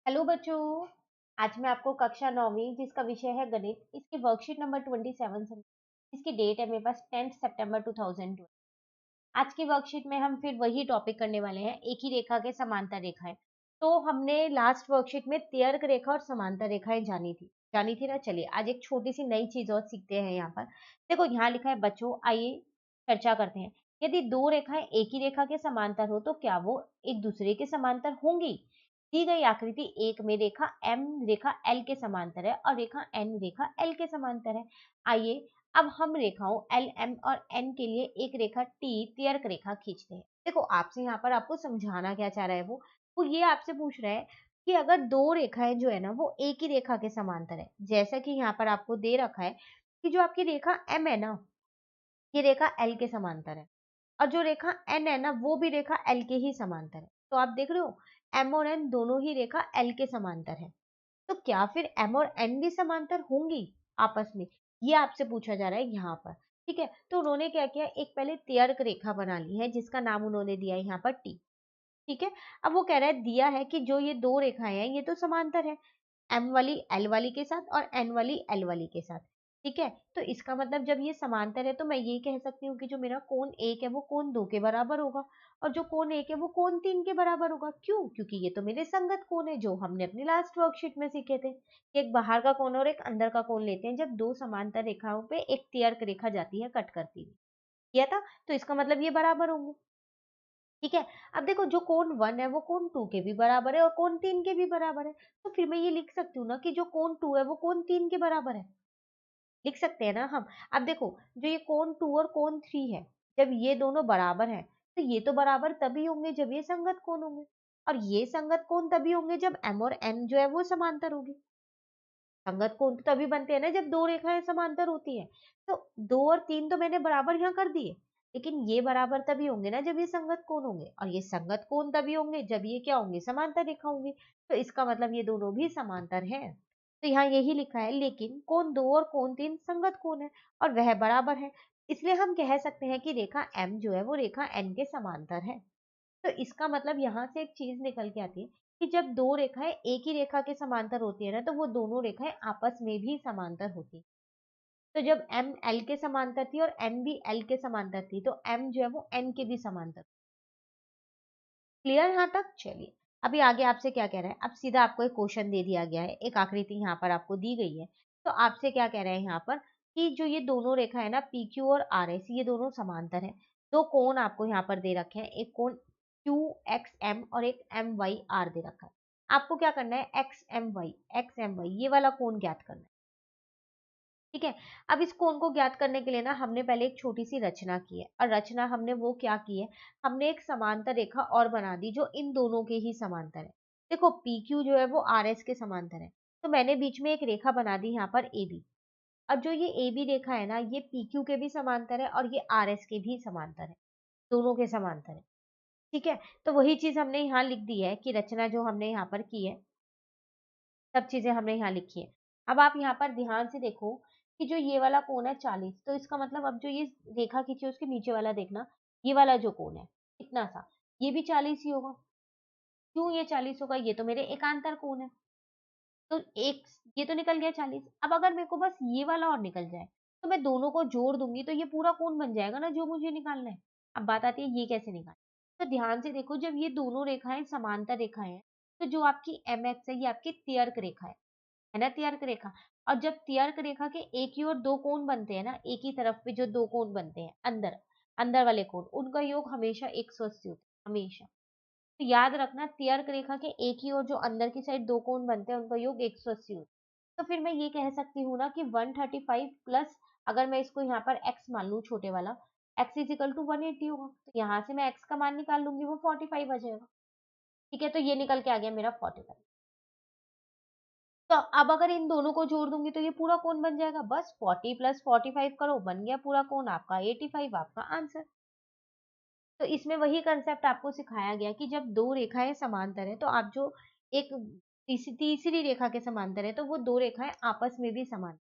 Hello बच्चों। आज मैं आपको कक्षा 9वीं जिसका विषय है गणित, इसकी वर्कशीट नंबर 27 से इसकी डेट है मेरे पास 10 सितंबर 2020। आज की वर्कशीट में हम फिर वही टॉपिक करने वाले हैं, एक ही रेखा के समांतर रेखाएं। तो हमने लास्ट वर्कशीट में त्यर्क रेखा और समांतर रेखाएं जानी थी ना। चलिए आज एक छोटी सी नई चीज और सीखते हैं। यहाँ पर देखो, यहाँ लिखा है बच्चों, आइए चर्चा करते हैं। यदि दो रेखाएं एक ही रेखा के समांतर हो तो क्या वो एक दूसरे के समांतर होंगी? दी गई आकृति एक में रेखा M रेखा L के समांतर है और रेखा N रेखा L के समांतर है। आइए अब हम रेखाओं L, M और N के लिए एक रेखा T त्यर्क रेखा खींचते हैं। देखो, आपसे यहाँ पर आपको समझाना क्या चाह रहा है, वो ये आपसे पूछ रहा है कि अगर दो रेखाएं जो है ना वो एक ही रेखा के समांतर है, जैसा कि यहाँ पर आपको दे रखा है कि जो आपकी रेखा M है ना, ये रेखा L के समांतर है और जो रेखा N है ना वो भी रेखा L के ही समांतर है। तो आप देख रहे हो, M और N दोनों ही रेखा L के समांतर है। तो क्या फिर M और N भी समांतर होंगी आपस में? ये आपसे पूछा जा रहा है यहाँ पर। ठीक है, तो उन्होंने क्या किया, एक पहले त्यर्क रेखा बना ली है जिसका नाम उन्होंने दिया है यहाँ पर T। ठीक है, अब वो कह रहा है, दिया है कि जो ये दो रेखाएं हैं ये तो समांतर है, M वाली L वाली के साथ और N वाली L वाली के साथ। ठीक है, तो इसका मतलब जब ये समांतर है तो मैं ये कह सकती हूँ कि जो मेरा कोण 1 है वो कोण 2 के बराबर होगा और जो कोण 1 है वो कोण 3 के बराबर होगा। क्यों? क्योंकि ये तो मेरे संगत कोण है जो हमने अपनी लास्ट वर्कशीट में सीखे थे कि एक बाहर का कोण और एक अंदर का कोण लेते हैं जब दो समांतर रेखाओं पे एक त्यर्क रेखा जाती है कट करती हुई। किया था, तो इसका मतलब ये बराबर होंगे। ठीक है, अब देखो, जो कोण 1 है वो कोण 2 के भी बराबर है और कोण 3 के भी बराबर है। तो फिर मैं ये लिख सकती हूँ ना कि जो कोण 2 है वो कोण 3 के बराबर है। लिख सकते हैं ना हम। अब देखो, जो ये कोण 2 और कोण 3 है, जब ये दोनों बराबर हैं तो ये तो बराबर तभी होंगे जब ये संगत कोण होंगे और ये संगत कोण तभी होंगे जब M और N जो है वो समांतर होगी। संगत कोण तो तभी बनते हैं ना जब दो रेखाएं समांतर होती हैं। तो 2 और 3 तो मैंने बराबर यहाँ कर दिए, लेकिन ये बराबर तभी होंगे ना जब ये संगत कोण होंगे और ये संगत कोण तभी होंगे जब ये क्या होंगे, समांतर रेखा होंगी। तो इसका मतलब ये दोनों भी समांतर हैं। तो यहाँ यही लिखा है, लेकिन कोण 2 और कोण 3 संगत कोण है और वह बराबर है। इसलिए हम कह सकते हैं कि रेखा M जो है वो रेखा N के समांतर है। तो इसका मतलब यहाँ से एक चीज निकल के आती है कि जब दो रेखाएं एक ही रेखा के समांतर होती है ना तो वो दोनों रेखाएं आपस में भी समांतर होती है। तो जब M L के समांतर थी और N भी L के समांतर थी तो M जो है वो N के भी समांतर। क्लियर यहाँ तक? चलिए, अभी आगे आपसे क्या कह रहा है। अब सीधा आपको एक क्वेश्चन दे दिया गया है, एक आकृति यहाँ पर आपको दी गई है। तो आपसे क्या कह रहे हैं यहाँ पर कि जो ये दोनों रेखा है ना PQ और RS, ये दोनों समांतर है। दो कोण आपको यहाँ पर दे रखे हैं, एक कोण QXM और एक MYR दे रखा है। आपको क्या करना है, XMY ये वाला कोण ज्ञात करना है। ठीक है, अब इस कोण को ज्ञात करने के लिए ना हमने पहले एक छोटी सी रचना की है और रचना हमने वो क्या की है, हमने एक समांतर रेखा और बना दी जो इन दोनों के ही समांतर है। देखो, PQ जो है वो RS के समांतर है, तो मैंने बीच में एक रेखा बना दी यहाँ पर AB। और जो ये AB रेखा है ना ये PQ के भी समांतर है और ये RS के भी समांतर है, दोनों के समांतर है। ठीक है, तो वही चीज हमने यहाँ लिख दी है कि रचना जो हमने यहाँ पर की है, सब चीजें हमने यहाँ लिखी है। अब आप यहाँ पर ध्यान से देखो कि जो ये वाला कोण है 40, तो इसका मतलब अब जो ये रेखा खींची है उसके नीचे वाला देखना, ये वाला जो कोण है इतना सा, ये भी 40 ही होगा। क्यों ये 40 होगा, ये तो मेरे एकांतर कोण है। तो एक ये तो निकल गया 40। अब अगर मेरे को बस ये वाला और निकल जाए तो मैं दोनों को जोड़ दूंगी तो ये पूरा कोण बन जाएगा ना जो मुझे निकालना है। अब बात आती है ये कैसे निकालें। तो ध्यान से देखो, जब ये दोनों रेखाएं समांतर रेखाएं हैं तो जो आपकी MX है ये आपकी त्यर्क रेखा है ना, त्यर्क रेखा। और जब त्यर्क रेखा के एक ही ओर दो कोण बनते हैं ना, एक ही तरफ पे जो दो कोण बनते हैं अंदर अंदर वाले कोण, उनका योग हमेशा 180 होता है, हमेशा। तो याद रखना, त्यर्क रेखा के एक ही ओर जो अंदर की साइड दो कोण बनते हैं उनका योग 180 होता है। तो फिर मैं ये कह सकती हूँ ना कि 135 प्लस, अगर मैं इसको यहाँ पर x मान लूँ छोटे वाला, x इज इक्वल टू 180 होगा, तो यहाँ से मैं x का मान निकाल लूंगी, वो 45 आ जाएगा। ठीक है, तो ये निकल के आ गया मेरा 45। तो अब अगर इन दोनों को जोड़ दूंगी तो ये पूरा कोण बन जाएगा, बस 40 प्लस 45 करो, बन गया पूरा कोण आपका 85, आपका आंसर। तो इसमें वही कंसेप्ट आपको सिखाया गया कि जब दो रेखाएं समांतर है तो आप जो एक तीसरी रेखा के समांतर है तो वो दो रेखाएं आपस में भी समान।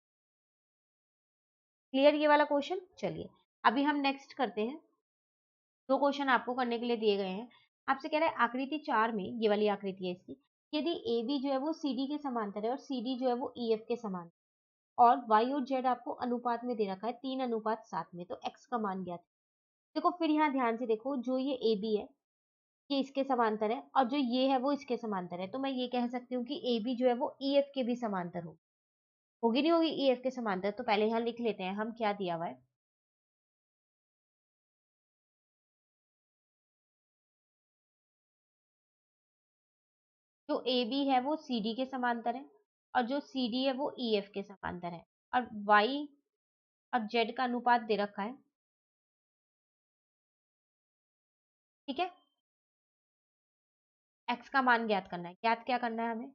क्लियर ये वाला क्वेश्चन? चलिए अभी हम नेक्स्ट करते हैं। दो क्वेश्चन आपको करने के लिए दिए गए हैं। आपसे कह रहा है आकृति 4 में, ये वाली आकृति है इसकी, यदि ए बी जो है वो सी डी के समांतर है और सी डी जो है वो ई एफ के समांतर, और वाई और जेड आपको अनुपात में दे रखा है 3:7 में, तो एक्स का मान ज्ञात। देखो फिर यहाँ ध्यान से देखो, जो ये ए बी है ये इसके समांतर है और जो ये है वो इसके समांतर है, तो मैं ये कह सकती हूँ कि ए बी जो है वो ई एफ के भी समांतर होगी नहीं होगी ई एफ के समांतर। तो पहले यहाँ लिख लेते हैं हम क्या दिया हुआ है। जो ए बी है वो सी डी के समांतर है और जो सी डी है वो ई एफ के समांतर है, और वाई और जेड का अनुपात दे रखा है। ठीक है, एक्स का मान ज्ञात करना है। ज्ञात क्या करना है हमें,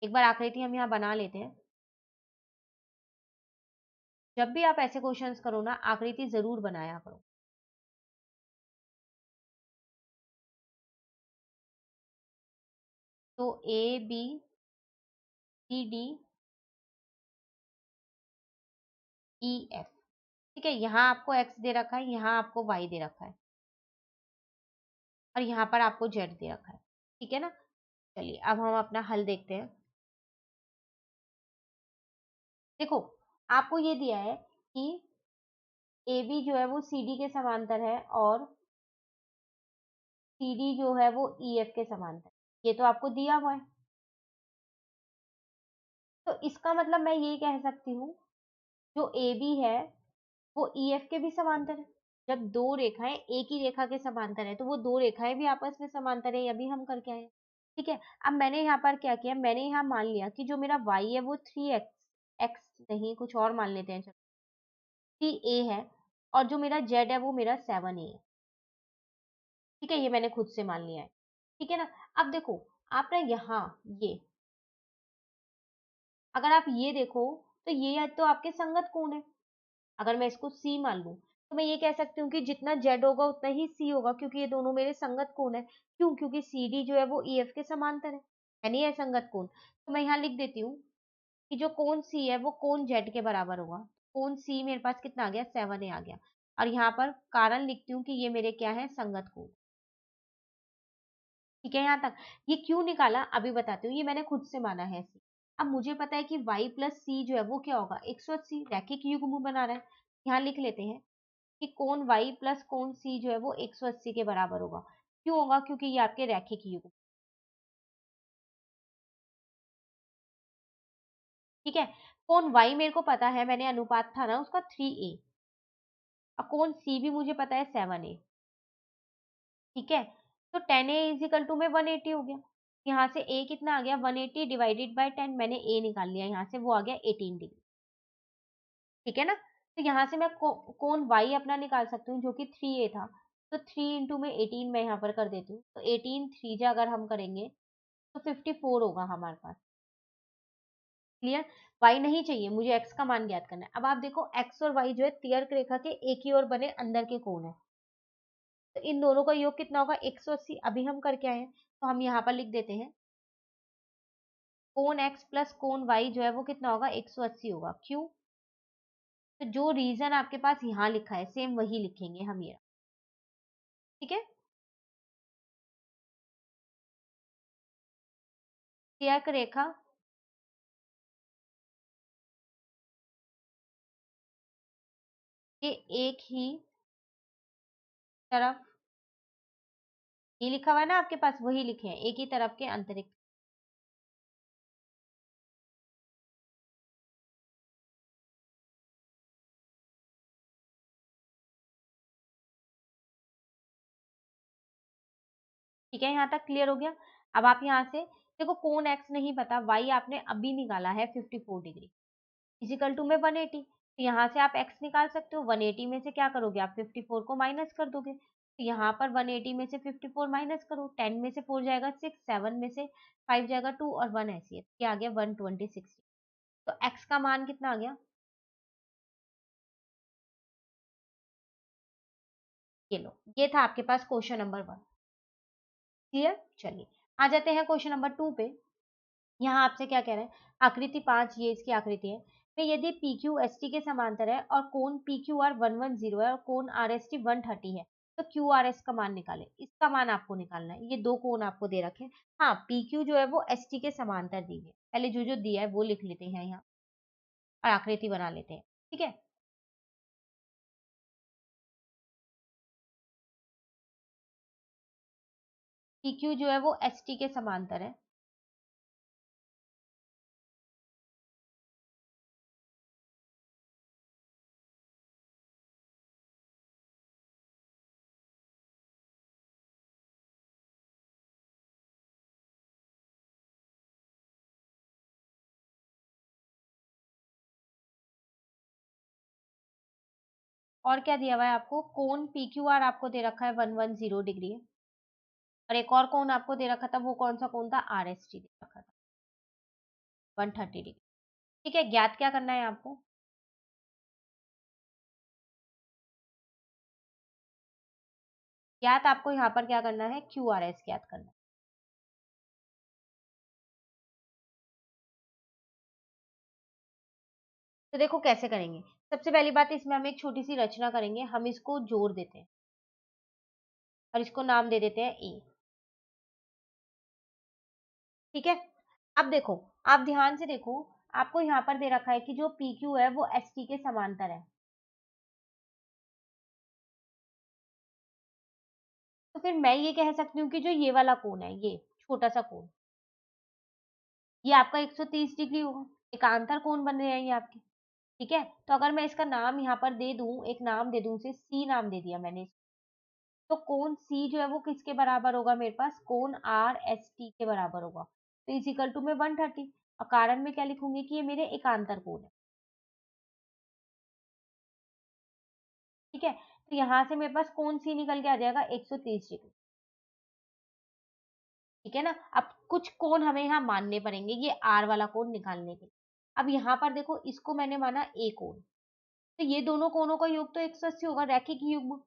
एक बार आकृति हम यहाँ बना लेते हैं। जब भी आप ऐसे क्वेश्चंस करो ना, आकृति जरूर बनाया करो। तो A B C D E F, ठीक है, यहाँ आपको एक्स दे रखा है, यहाँ आपको वाई दे रखा है और यहाँ पर आपको जेड दे रखा है। ठीक है ना, चलिए अब हम अपना हल देखते हैं। देखो आपको ये दिया है कि ए बी जो है वो सी डी के समांतर है और सी डी जो है वो ई एफ के समांतर, ये तो आपको दिया हुआ है। तो इसका मतलब मैं ये कह सकती हूँ, जो ए बी है वो ई एफ के भी समांतर है। जब दो रेखाएं एक ही रेखा के समांतर है तो वो दो रेखाएं भी आपस में समांतर है, ये भी हम करके आए हैं। ठीक है, अब मैंने यहाँ पर क्या किया, मैंने यहाँ मान लिया कि जो मेरा y है वो 3x, x नहीं कुछ और मान लेते हैं, चलो 3a है, और जो मेरा z है वो मेरा 7a है। ठीक है, ये मैंने खुद से मान लिया है। ठीक है ना, अब देखो आप ना यहाँ ये, अगर आप ये देखो तो ये तो आपके संगत कोण है। अगर मैं इसको C मान लूं तो मैं ये कह सकती हूँ कि जितना Z होगा उतना ही C होगा, क्योंकि ये दोनों मेरे संगत कोण है। क्यों, क्योंकि CD जो है वो EF के समांतर है, यानी है संगत कोण। तो मैं यहाँ लिख देती हूँ कि जो कोण C है वो कोण Z के बराबर होगा। कोण C मेरे पास कितना आ गया, 7A आ गया, और यहाँ पर कारण लिखती हूँ कि ये मेरे क्या है, संगत कोण। ठीक है, यहाँ तक। ये क्यों निकाला अभी बताती हूँ, ये मैंने खुद से माना है C। अब मुझे पता है कि y प्लस C जो है वो क्या होगा, 180, रैखिक युग्म बना रहा है। यहाँ लिख लेते हैं कि कोण y प्लस कोण c जो है वो 180 के बराबर होगा। क्यों होगा, क्योंकि ये आपके रैखिक युग्म। ठीक है, कोण y मेरे को पता है, मैंने अनुपात था ना उसका 3a, और कोण c भी मुझे पता है 7a। ठीक है, तो 10a इजिकल टू में 180 हो गया। यहाँ से a कितना आ गया, 180 डिवाइडेड बाय 10, मैंने a निकाल लिया, यहाँ से वो आ गया 18 डिग्री। ठीक है ना, तो यहाँ से मैं कोण y अपना निकाल सकती हूँ जो कि 3a था। तो 3 इंटू में 18 मैं यहाँ पर कर देती हूँ, तो 18 3 जा अगर हम करेंगे तो 54 होगा हमारे पास। क्लियर, y नहीं चाहिए मुझे, x का मान ज्ञात करना है। अब आप देखो x और y जो है तियर्क रेखा के एक ही ओर बने अंदर के कोण है, तो इन दोनों का योग कितना होगा, 180। अभी हम करके आए हैं तो हम यहाँ पर लिख देते हैं कोण x प्लस कोण y जो है वो कितना होगा, 180 होगा। क्यों, तो जो रीजन आपके पास यहाँ लिखा है सेम वही लिखेंगे हम ये। ठीक है, तियर्क रेखा के एक ही तरफ, ये लिखा हुआ है ना आपके पास, वही लिखे हैं, एक ही तरफ के अंतरिक्ष। ठीक है, यहाँ तक क्लियर हो गया। अब आप यहाँ से देखो कोण x नहीं पता, y आपने अभी निकाला है 54 डिग्री इजिकल टू में 180, तो यहाँ से आप x निकाल सकते हो। 180 में से क्या करोगे आप, 54 को माइनस कर दोगे, तो यहाँ पर 180 में से 54 माइनस करो, 10 में से 4 जाएगा 6, 7 में से 5 जाएगा 2 और 1 ऐसी है, क्या आ गया 126। तो x का मान कितना आ गया, ये लो, ये था आपके पास क्वेश्चन नंबर 1। क्लियर, चलिए आ जाते हैं क्वेश्चन नंबर 2 पे। यहाँ आपसे क्या कह रहे हैं, आकृति 5, ये इसकी आकृति है। तो यदि पी क्यू एस टी के समांतर है और कोण पी क्यू आर 110 है और कोण आर एस टी 130 है, तो क्यू आर एस का मान निकालें, इसका मान आपको निकालना है। ये दो कोण आपको दे रखे हैं। हाँ, पी क्यू जो है वो एस टी के समांतर दी है। पहले जो जो दिया है वो लिख लेते हैं यहाँ और आकृति बना लेते हैं। ठीक है, पी क्यू जो है वो एस टी के समांतर है। और क्या दिया हुआ है आपको, कोण पी क्यू आर आपको दे रखा है 110 डिग्री है। और एक और कोण आपको दे रखा था, वो कौन सा कोण था, आर एस टी दे रखा था 130 डिग्री। ठीक है, ज्ञात क्या करना है आपको, ज्ञात आपको यहाँ पर क्या करना है, क्यू आर एस ज्ञात करना है। तो देखो कैसे करेंगे। सबसे पहली बात, इसमें हम एक छोटी सी रचना करेंगे। हम इसको जोड़ देते हैं और इसको नाम दे देते हैं ए। ठीक है, अब देखो, आप ध्यान से देखो, आपको यहाँ पर दे रखा है कि जो पी क्यू है वो एस टी के समांतर है। तो फिर मैं ये कह सकती हूँ कि जो ये वाला कोण है, ये छोटा सा कोण, ये आपका 130 डिग्री होगा। एकांतर कोण बन रहे हैं ये आपके। ठीक है, तो अगर मैं इसका नाम यहाँ पर दे दूं, एक नाम दे दूं, उसे सी नाम दे दिया मैंने, तो कोण सी जो है वो किसके बराबर होगा, मेरे पास कोण आर एस टी के बराबर होगा। तो इज इक्वल टू में 130। और कारण में क्या लिखूंगी कि ये मेरे एकांतर कोण है। ठीक है, तो यहाँ से मेरे पास कोण सी निकल के आ जाएगा 130 डिग्री। ठीक है ना, अब कुछ कोण हमें यहाँ मानने पड़ेंगे ये आर वाला कोण निकालने के लिए। अब यहाँ पर देखो, इसको मैंने माना ए कोण, तो ये दोनों कोणों का योग तो 180 होगा, रैखिक युग्म।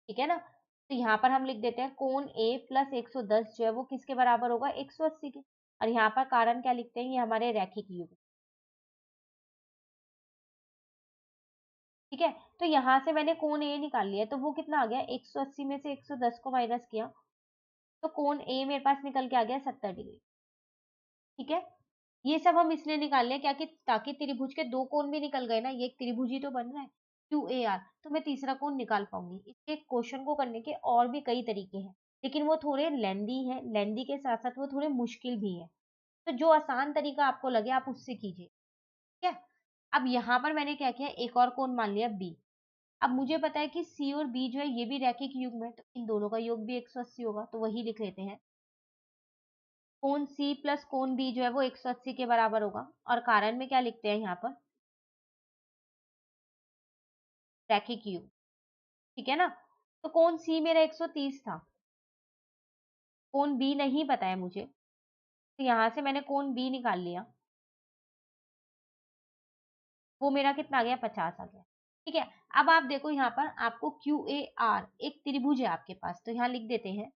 ठीक है ना, तो यहाँ पर हम लिख देते हैं कोण ए प्लस 110 जो है वो किसके बराबर होगा, 180 के। और यहाँ पर कारण क्या लिखते हैं, ये हमारे रैखिक युग्म। ठीक है, तो यहाँ से मैंने कोण ए निकाल लिया, तो वो कितना आ गया, 180 में से 110 को माइनस किया, तो कोण ए मेरे पास निकल के आ गया 70 डिग्री। ठीक है, ये सब हम इसलिए निकाल रहे हैं क्या कि ताकि त्रिभुज के दो कोण भी निकल गए ना, ये एक त्रिभुज ही तो बन रहा है क्यू ए आर, तो मैं तीसरा कोण निकाल पाऊंगी। इसके क्वेश्चन को करने के और भी कई तरीके हैं, लेकिन वो थोड़े लेंदी है, लेंदी के साथ साथ वो थोड़े मुश्किल भी है। तो जो आसान तरीका आपको लगे आप उससे कीजिए। ठीक है, अब यहाँ पर मैंने क्या किया, एक और कोण मान लिया बी। अब मुझे पता है कि सी और बी जो है ये भी रैखिक युग्म है, तो इन दोनों का योग भी 180 होगा, तो वही लिख लेते हैं। कोण सी प्लस कोण बी जो है वो 180 के बराबर होगा। और कारण में क्या लिखते हैं यहाँ पर, रैखिक युग्म। ठीक है ना, तो कोण सी मेरा 130 था, कोण बी नहीं पता है मुझे, तो यहाँ से मैंने कोण बी निकाल लिया, वो मेरा कितना आ गया, 50 आ गया। ठीक है, अब आप देखो यहाँ पर आपको क्यू ए आर एक त्रिभुज है आपके पास, तो यहाँ लिख देते हैं।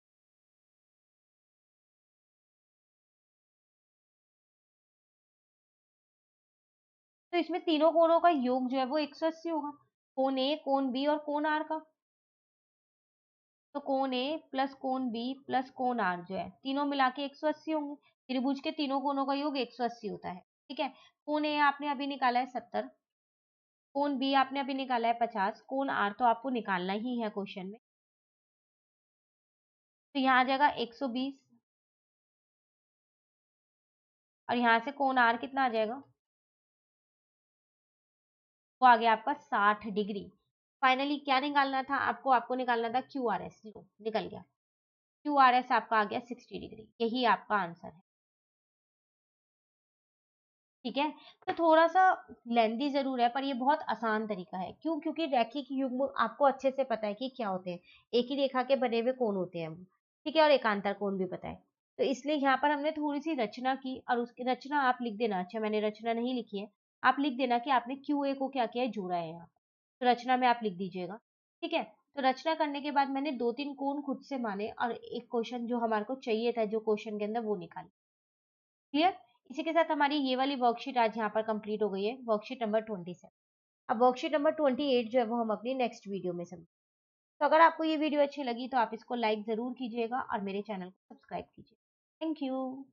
तो इसमें तीनों कोणों का योग जो है वो 180 होगा, कोण ए, कोण बी और कोण आर का। तो कोण ए प्लस कोण बी प्लस कोण आर जो है तीनों मिला के 180 होंगे। त्रिभुज के तीनों कोणों का योग 180 होता है। ठीक है, कोण ए आपने अभी निकाला है 70, कोण बी आपने अभी निकाला है 50, कोण आर तो आपको निकालना ही है क्वेश्चन में, तो यहाँ आ जाएगा 120। और यहाँ से कोण आर कितना आ जाएगा, वो आ गया आपका 60 डिग्री। फाइनली क्या निकालना था आपको, आपको निकालना था क्यू आर एस, लो निकल गया, क्यू आर एस आपका आ गया 60 डिग्री, यही आपका आंसर है। ठीक है, तो थोड़ा सा लेंदी जरूर है, पर ये बहुत आसान तरीका है। क्यों, क्योंकि रैखिक युग्म आपको अच्छे से पता है कि क्या होते हैं, एक ही रेखा के बने हुए कोण होते हैं वो। ठीक है, और एकांतर कोण भी पता है, तो इसलिए यहाँ पर हमने थोड़ी सी रचना की, और उसकी रचना आप लिख देना। अच्छा, मैंने रचना नहीं लिखी है, आप लिख देना कि आपने क्यू ए को क्या किया है, जोड़ा है यहाँ, तो रचना में आप लिख दीजिएगा। ठीक है, तो रचना करने के बाद मैंने दो तीन कोण खुद से माने, और एक क्वेश्चन जो हमारे को चाहिए था जो क्वेश्चन के अंदर, वो निकाली। क्लियर, इसी के साथ हमारी ये वाली वर्कशीट आज यहाँ पर कंप्लीट हो गई है, वर्कशीट नंबर 27। अब वर्कशीट नंबर 28 जो है वो हम अपनी नेक्स्ट वीडियो में समझेंगे। तो अगर आपको ये वीडियो अच्छी लगी तो आप इसको लाइक ज़रूर कीजिएगा और मेरे चैनल को सब्सक्राइब कीजिए। Thank you.